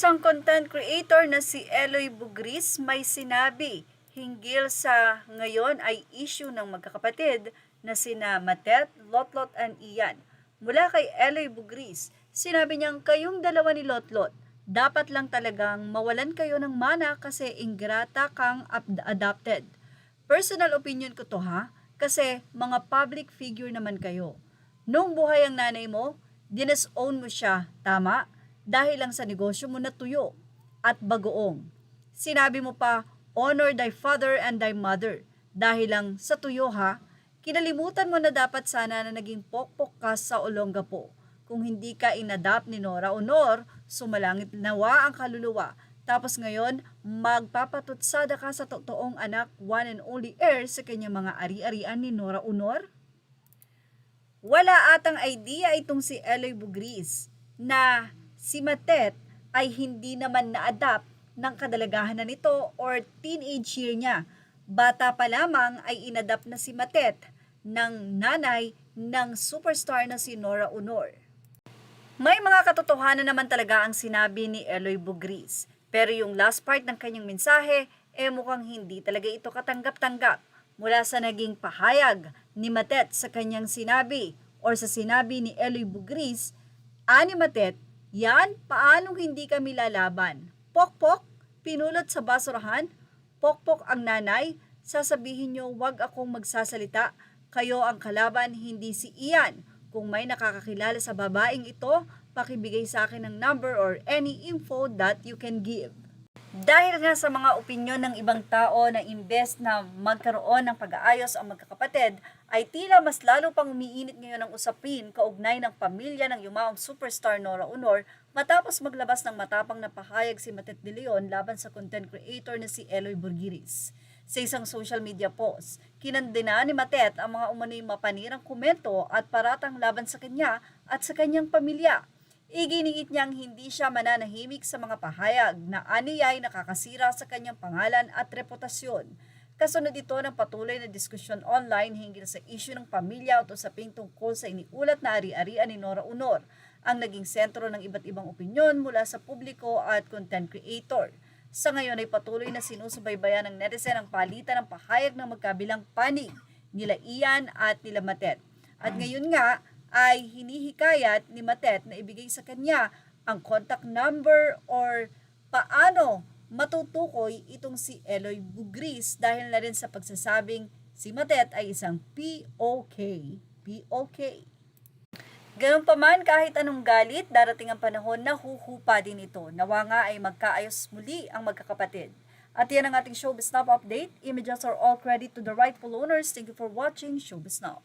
Isang content creator na si Eloy Bugris may sinabi hinggil sa ngayon ay issue ng magkakapatid na sina Matet, Lotlot and Ian. Mula kay Eloy Bugris, sinabi niyang kayong dalawa ni Lotlot, dapat lang talagang mawalan kayo ng mana kasi ingrata kang adopted. Personal opinion ko to ha, kasi mga public figure naman kayo. Nung buhay ang nanay mo, dinesown mo siya, tama? Dahil lang sa negosyo mo na tuyo at bagoong. Sinabi mo pa, honor thy father and thy mother. Dahil lang sa tuyo ha, kinalimutan mo na dapat sana na naging pokpok ka sa Olongapo. Kung hindi ka inadapt ni Nora Honor, sumalangit nawa ang kaluluwa. Tapos ngayon, magpapatutsada ka sa totoong anak, one and only heir sa kanyang mga ari-arian ni Nora Honor? Wala atang idea itong si Eloy Bugris na si Matet ay hindi naman na-adapt ng kadalagahan na nito or teenage year niya. Bata pa lamang ay inadapt na si Matet ng nanay ng superstar na si Nora Honor. May mga katotohanan naman talaga ang sinabi ni Eloy Bugris. Pero yung last part ng kanyang mensahe, mukhang hindi talaga ito katanggap-tanggap. Mula sa naging pahayag ni Matet sa kanyang sinabi or sa sinabi ni Eloy Bugris, ani Matet, yan, paanong hindi kami lalaban? Pokpok, pinulot sa basurahan, pokpok ang nanay, sasabihin nyo wag akong magsasalita, kayo ang kalaban, hindi si Ian. Kung may nakakakilala sa babaeng ito, pakibigay sa akin ng number or any info that you can give. Dahil nga sa mga opinyon ng ibang tao na imbes na magkaroon ng pag-aayos ang magkakapatid, ay tila mas lalo pang umiinit ngayon ang usapin kaugnay ng pamilya ng yumaong superstar Nora Honor matapos maglabas ng matapang na pahayag si Matet de Leon laban sa content creator na si Eloy Bugris. Sa isang social media post, kinandena ni Matet ang mga umano'y mapanirang komento at paratang laban sa kanya at sa kanyang pamilya. Iginiit niyang hindi siya mananahimik sa mga pahayag na aniyay nakakasira sa kanyang pangalan at reputasyon. Kasunod ito ng patuloy na diskusyon online hinggil sa isyu ng pamilya at usaping tungkol sa iniulat na ari-arian ni Nora Honor, ang naging sentro ng iba't ibang opinyon mula sa publiko at content creator. Sa ngayon ay patuloy na sinusubaybayan ng netizen ang palitan ng pahayag ng magkabilang panig nila Ian at nila Matet. At ngayon nga, ay hinihikayat ni Matet na ibigay sa kanya ang contact number or paano matutukoy itong si Eloy Bugris dahil na rin sa pagsasabing si Matet ay isang POK. POK. Ganun pa man, kahit anong galit, darating ang panahon na huhupa din ito. Nawa nga ay magkaayos muli ang magkakapatid. At yan ang ating Showbiz Now update. Images are all credit to the rightful owners. Thank you for watching Showbiz Now.